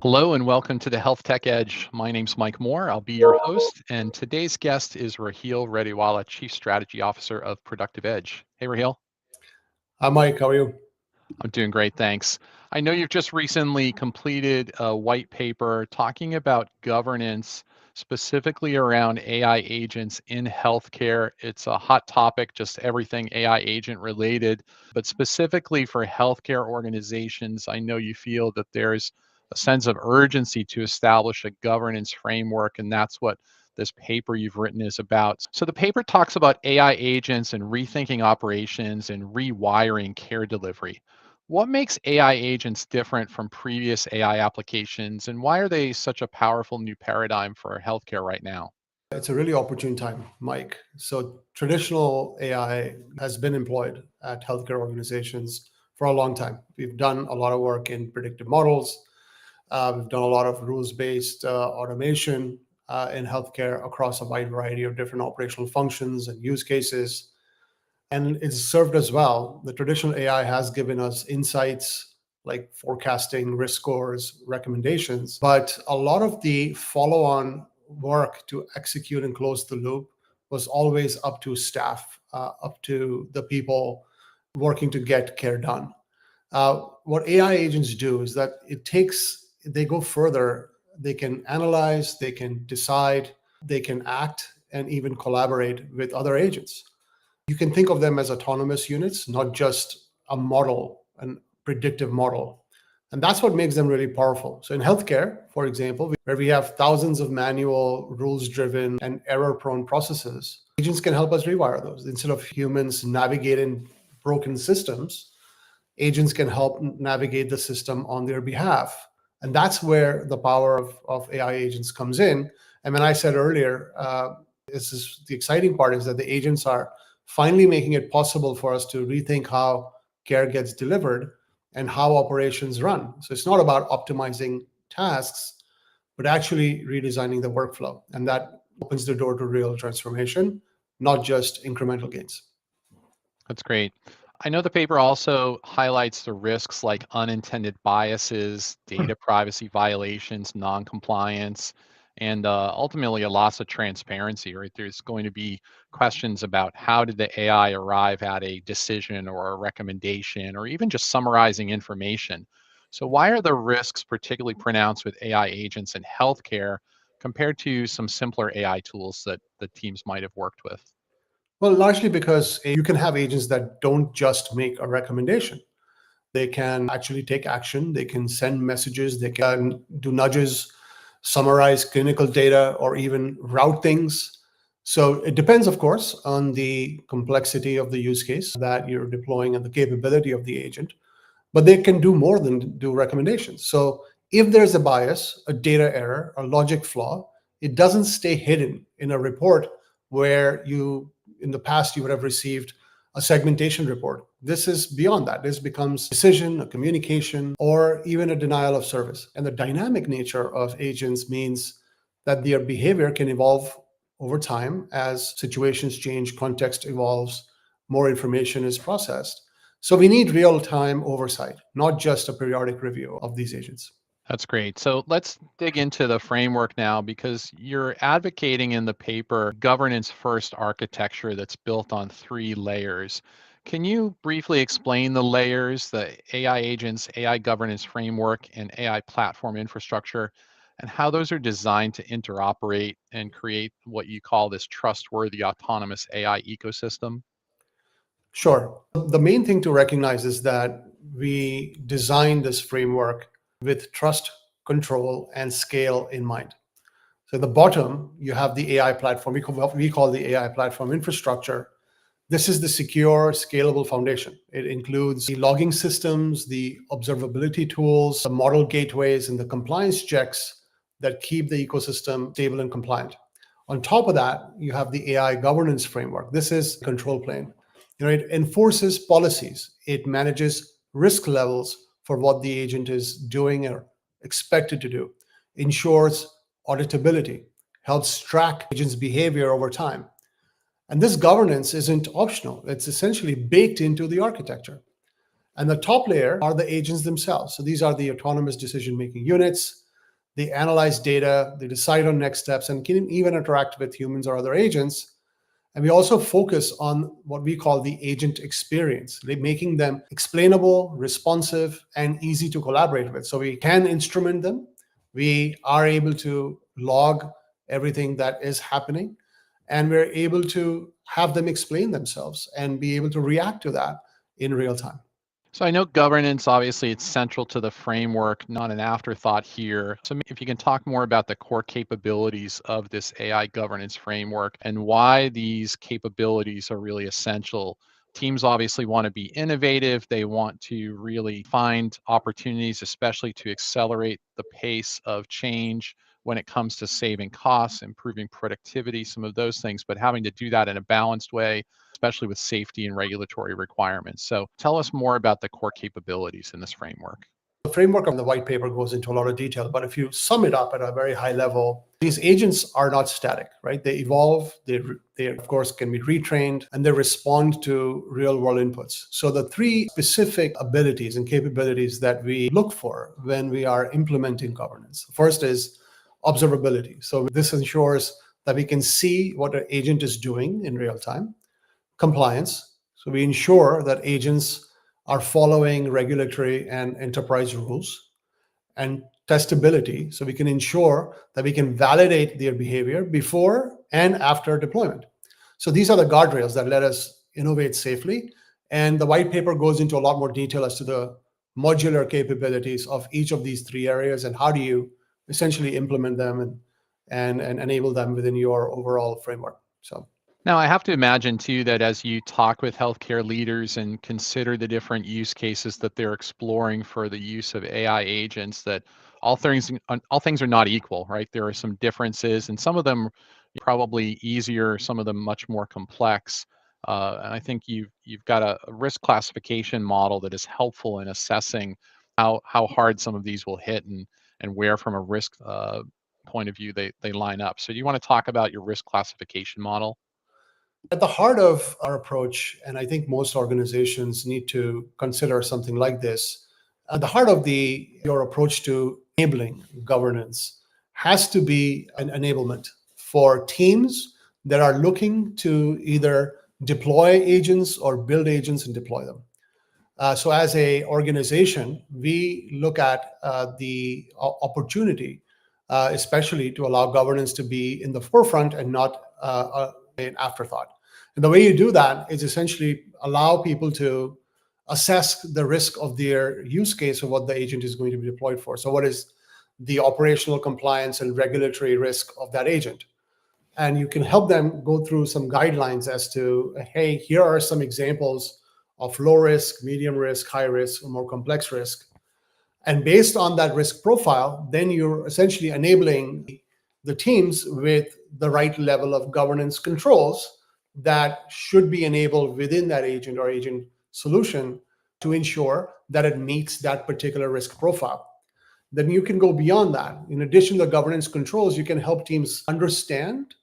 Hello and welcome to the Health Tech Edge. My name's Mike Moore. I'll be your host, and today's guest is Raheel Retiwalla, Chief Strategy Officer of Productive Edge. Hey, Raheel. Hi, Mike. How are you? I'm doing great, thanks. I know you've just recently completed a white paper talking about governance, specifically around AI agents in healthcare. It's a hot topic, just everything AI agent related, but specifically for healthcare organizations, I know you feel that there's a sense of urgency to establish a governance framework, and that's what this paper you've written is about. So the paper talks about AI agents and rethinking operations and rewiring care delivery. What makes AI agents different from previous AI applications, and why are they such a powerful new paradigm for healthcare right now? It's a really opportune time, Mike. So, traditional AI has been employed at healthcare organizations for a long time. We've done a lot of work in predictive models. We've done a lot of rules-based automation in healthcare across a wide variety of different operational functions and use cases. And it's served us well. The traditional AI has given us insights like forecasting, risk scores, recommendations, but a lot of the follow-on work to execute and close the loop was always up to staff, up to the people working to get care done. What AI agents do is that they go further. They can analyze, they can decide, they can act, and even collaborate with other agents. You can think of them as autonomous units, not just a model, a predictive model. And that's what makes them really powerful. So in healthcare, for example, where we have thousands of manual, rules-driven, and error-prone processes, agents can help us rewire those. Instead of humans navigating broken systems, agents can help navigate the system on their behalf. And that's where the power of AI agents comes in. And when I said earlier, the exciting part is that the agents are finally making it possible for us to rethink how care gets delivered and how operations run. So it's not about optimizing tasks, but actually redesigning the workflow. And that opens the door to real transformation, not just incremental gains. That's great. I know the paper also highlights the risks like unintended biases, data privacy violations, non-compliance, and ultimately a loss of transparency, right? There's going to be questions about how did the AI arrive at a decision or a recommendation or even just summarizing information. So why are the risks particularly pronounced with AI agents in healthcare compared to some simpler AI tools that the teams might have worked with? Well, largely because you can have agents that don't just make a recommendation. They can actually take action, they can send messages, they can do nudges, summarize clinical data, or even route things. So it depends, of course, on the complexity of the use case that you're deploying and the capability of the agent, but they can do more than do recommendations. So if there's a bias, a data error, a logic flaw, it doesn't stay hidden in a report where in the past, you would have received a segmentation report. This is beyond that. This becomes decision, a communication, or even a denial of service. And the dynamic nature of agents means that their behavior can evolve over time as situations change, context evolves, more information is processed. So we need real-time oversight, not just a periodic review of these agents. That's great. So let's dig into the framework now because you're advocating in the paper governance first architecture that's built on three layers. Can you briefly explain the layers, the AI agents, AI governance framework, and AI platform infrastructure, and how those are designed to interoperate and create what you call this trustworthy autonomous AI ecosystem? Sure. The main thing to recognize is that we designed this framework with trust, control, and scale in mind. So at the bottom, you have the AI platform. We call the AI platform infrastructure. This is the secure, scalable foundation. It includes the logging systems, the observability tools, the model gateways, and the compliance checks that keep the ecosystem stable and compliant. On top of that, you have the AI governance framework. This is control plane. It enforces policies. It manages risk levels for what the agent is doing or expected to do, ensures auditability, helps track agents' behavior over time. And this governance isn't optional. It's essentially baked into the architecture. And the top layer are the agents themselves. So these are the autonomous decision-making units. they analyze data, they decide on next steps, and can even interact with humans or other agents. And we also focus on what we call the agent experience, making them explainable, responsive, and easy to collaborate with. So we can instrument them. We are able to log everything that is happening, and we're able to have them explain themselves and be able to react to that in real time. So I know governance, obviously, it's central to the framework, not an afterthought here. So if you can talk more about the core capabilities of this AI governance framework and why these capabilities are really essential. Teams obviously want to be innovative. They want to really find opportunities, especially to accelerate the pace of change when it comes to saving costs, improving productivity, some of those things, but having to do that in a balanced way, especially with safety and regulatory requirements. So tell us more about the core capabilities in this framework. The framework on the white paper goes into a lot of detail, but if you sum it up at a very high level, these agents are not static, right? They evolve, they of course can be retrained, and they respond to real world inputs. So the three specific abilities and capabilities that we look for when we are implementing governance. First is observability. So this ensures that we can see what an agent is doing in real time. Compliance. So we ensure that agents are following regulatory and enterprise rules. And testability. So we can ensure that we can validate their behavior before and after deployment. So these are the guardrails that let us innovate safely. And the white paper goes into a lot more detail as to the modular capabilities of each of these three areas and how do you essentially implement them and enable them within your overall framework. So Now, I have to imagine too that as you talk with healthcare leaders and consider the different use cases that they're exploring for the use of AI agents, that all things are not equal, right? There are some differences, and some of them probably easier, some of them much more complex. And I think you've got a risk classification model that is helpful in assessing how hard some of these will hit and where from a risk point of view they line up. So, do you want to talk about your risk classification model? at the heart of our approach, and I think most organizations need to consider something like this, at the heart of your approach to enabling governance has to be an enablement for teams that are looking to either deploy agents or build agents and deploy them. So as a organization, we look at the opportunity, especially to allow governance to be in the forefront and not an afterthought. And the way you do that is essentially allow people to assess the risk of their use case of what the agent is going to be deployed for. So what is the operational compliance and regulatory risk of that agent? And you can help them go through some guidelines as to, hey, here are some examples of low risk, medium risk, high risk, or more complex risk. And based on that risk profile, then you're essentially enabling the teams with the right level of governance controls that should be enabled within that agent or agent solution to ensure that it meets that particular risk profile. Then you can go beyond that. In addition to the governance controls, you can help teams understand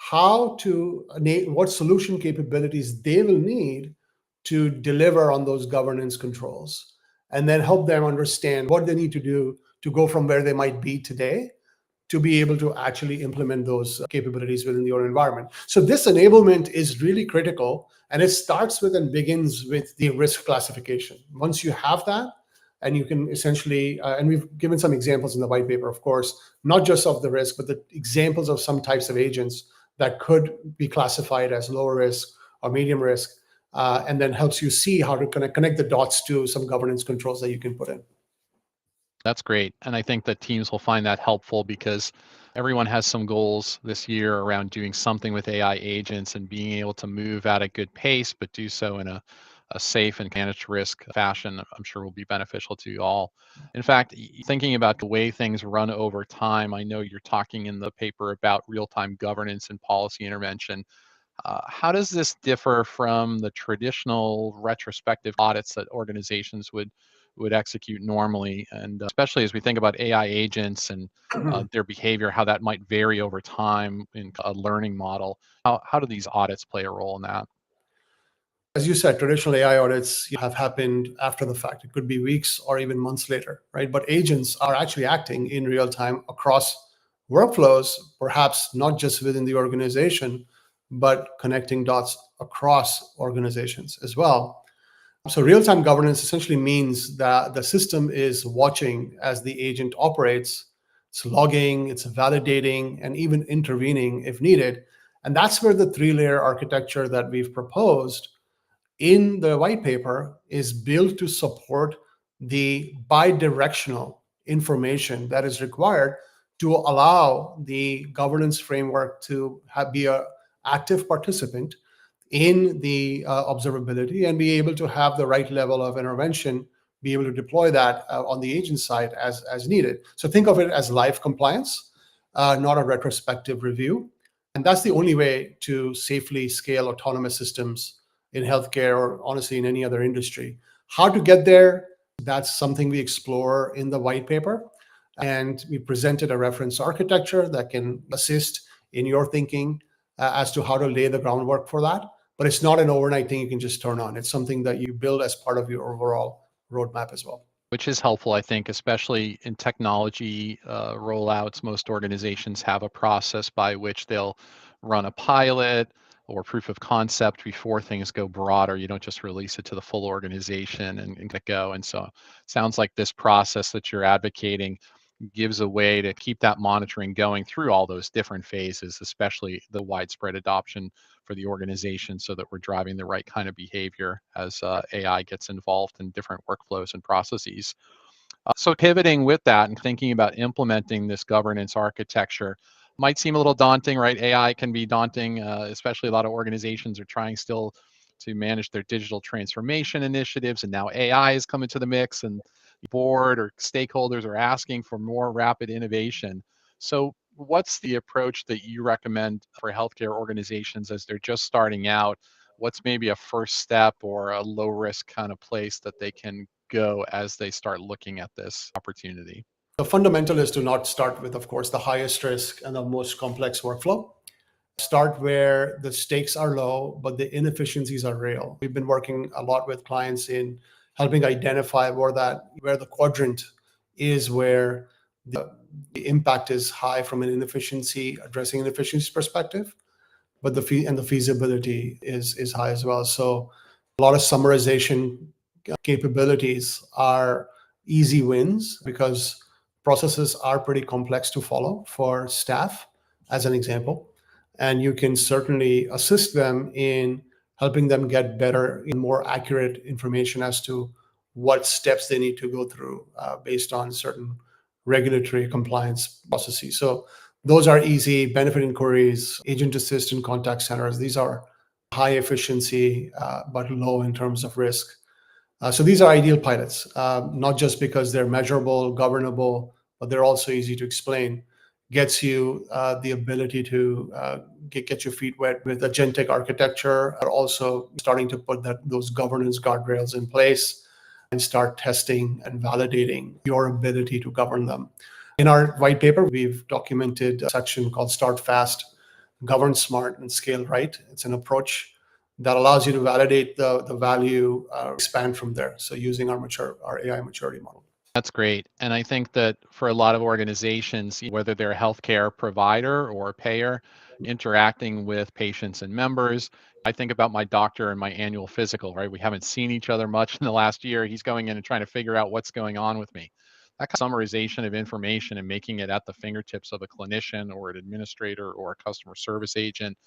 what solution capabilities they will need to deliver on those governance controls, and then help them understand what they need to do to go from where they might be today to be able to actually implement those capabilities within your environment. So this enablement is really critical, and it starts with and begins with the risk classification. Once you have that, and you can essentially, and we've given some examples in the white paper, of course, not just of the risk, but the examples of some types of agents that could be classified as low risk or medium risk, and then helps you see how to connect the dots to some governance controls that you can put in. That's great. And I think that teams will find that helpful because everyone has some goals this year around doing something with AI agents and being able to move at a good pace, but do so in a safe and managed risk fashion. I'm sure will be beneficial to you all. In fact, thinking about the way things run over time, I know you're talking in the paper about real-time governance and policy intervention. How does this differ from the traditional retrospective audits that organizations would execute normally? And especially as we think about AI agents and their behavior, how that might vary over time in a learning model. How do these audits play a role in that? As you said, traditional AI audits have happened after the fact. It could be weeks or even months later, right? But agents are actually acting in real time across workflows, perhaps not just within the organization, but connecting dots across organizations as well. So real-time governance essentially means that the system is watching as the agent operates. It's logging, it's validating, and even intervening if needed. And that's where the three-layer architecture that we've proposed in the white paper is built to support the bidirectional information that is required to allow the governance framework to be an active participant in the observability and be able to have the right level of intervention, be able to deploy that on the agent side as needed. So think of it as live compliance, not a retrospective review. And that's the only way to safely scale autonomous systems in healthcare or honestly in any other industry. How to get there, that's something we explore in the white paper. And we presented a reference architecture that can assist in your thinking as to how to lay the groundwork for that. But it's not an overnight thing you can just turn on. It's something that you build as part of your overall roadmap as well. Which is helpful, I think, especially in technology rollouts. Most organizations have a process by which they'll run a pilot or proof of concept before things go broader. You don't just release it to the full organization and get go. And so it sounds like this process that you're advocating gives a way to keep that monitoring going through all those different phases, especially the widespread adoption for the organization, so that we're driving the right kind of behavior as AI gets involved in different workflows and processes. So pivoting with that and thinking about implementing this governance architecture might seem a little daunting, right? AI can be daunting, especially a lot of organizations are trying still to manage their digital transformation initiatives, and now AI is coming to the mix, and board or stakeholders are asking for more rapid innovation. So what's the approach that you recommend for healthcare organizations as they're just starting out? What's maybe a first step or a low risk kind of place that they can go as they start looking at this opportunity? The fundamental is to not start with, of course, the highest risk and the most complex workflow. Start where the stakes are low, but the inefficiencies are real. We've been working a lot with clients in helping identify where the quadrant is where the impact is high from an inefficiency, addressing inefficiency perspective, but the feasibility is high as well. So a lot of summarization capabilities are easy wins because processes are pretty complex to follow for staff, as an example. And you can certainly assist them in helping them get better in more accurate information as to what steps they need to go through based on certain regulatory compliance processes. So those are easy. Benefit inquiries, agent assist and contact centers. These are high efficiency, but low in terms of risk. So these are ideal pilots, not just because they're measurable, governable, but they're also easy to explain. Gets you the ability to get your feet wet with agentic architecture, but also starting to put those governance guardrails in place and start testing and validating your ability to govern them. In our white paper, we've documented a section called Start Fast, Govern Smart, and Scale Right. It's an approach that allows you to validate the value, expand from there. So using our AI maturity model. That's great. And I think that for a lot of organizations, whether they're a healthcare provider or a payer, interacting with patients and members, I think about my doctor and my annual physical, right? We haven't seen each other much in the last year. He's going in and trying to figure out what's going on with me. That kind of summarization of information and making it at the fingertips of a clinician or an administrator or a customer service agent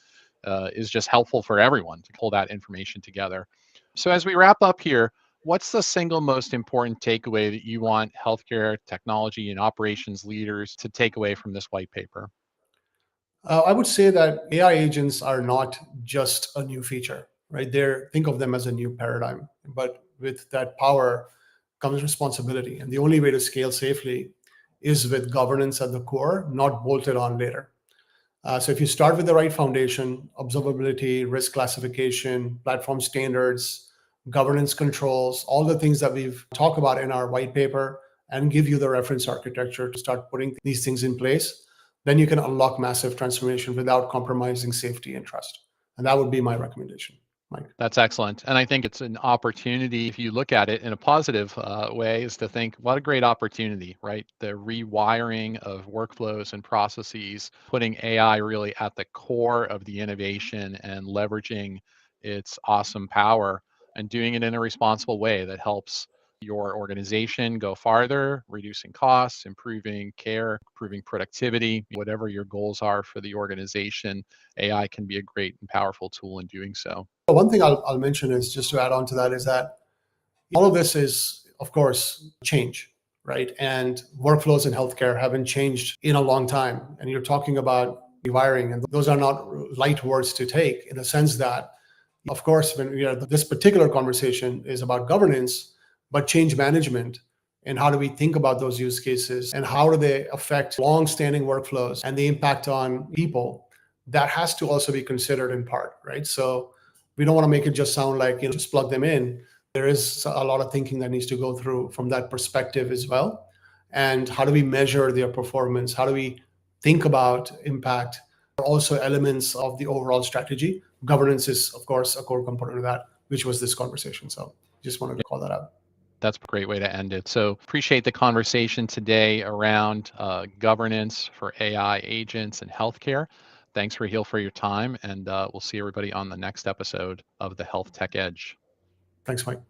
is just helpful for everyone to pull that information together. So as we wrap up here, what's the single most important takeaway that you want healthcare technology and operations leaders to take away from this white paper? I would say that AI agents are not just a new feature, right? Think of them as a new paradigm, but with that power comes responsibility. And the only way to scale safely is with governance at the core, not bolted on later. So if you start with the right foundation, observability, risk classification, platform standards, governance controls, all the things that we've talked about in our white paper, and give you the reference architecture to start putting these things in place, then you can unlock massive transformation without compromising safety and trust. And that would be my recommendation. Mike. That's excellent. And I think it's an opportunity, if you look at it in a positive way, is to think, what a great opportunity, right? The rewiring of workflows and processes, putting AI really at the core of the innovation and leveraging its awesome power and doing it in a responsible way that helps your organization go farther, reducing costs, improving care, improving productivity, whatever your goals are for the organization. AI can be a great and powerful tool in doing so. One thing I'll mention is, just to add on to that, is that all of this is, of course, change, right? And workflows in healthcare haven't changed in a long time. And you're talking about rewiring, and those are not light words to take, in the sense that, of course, when this particular conversation is about governance, but change management, and how do we think about those use cases, and how do they affect long-standing workflows and the impact on people, that has to also be considered in part, right? So we don't want to make it just sound like, just plug them in. There is a lot of thinking that needs to go through from that perspective as well. And how do we measure their performance? How do we think about impact? Also elements of the overall strategy. Governance is, of course, a core component of that, which was this conversation. So just wanted to call that out. That's a great way to end it. So appreciate the conversation today around governance for AI agents and healthcare. Thanks, Raheel, for your time, and we'll see everybody on the next episode of the Health Tech Edge. Thanks, Mike.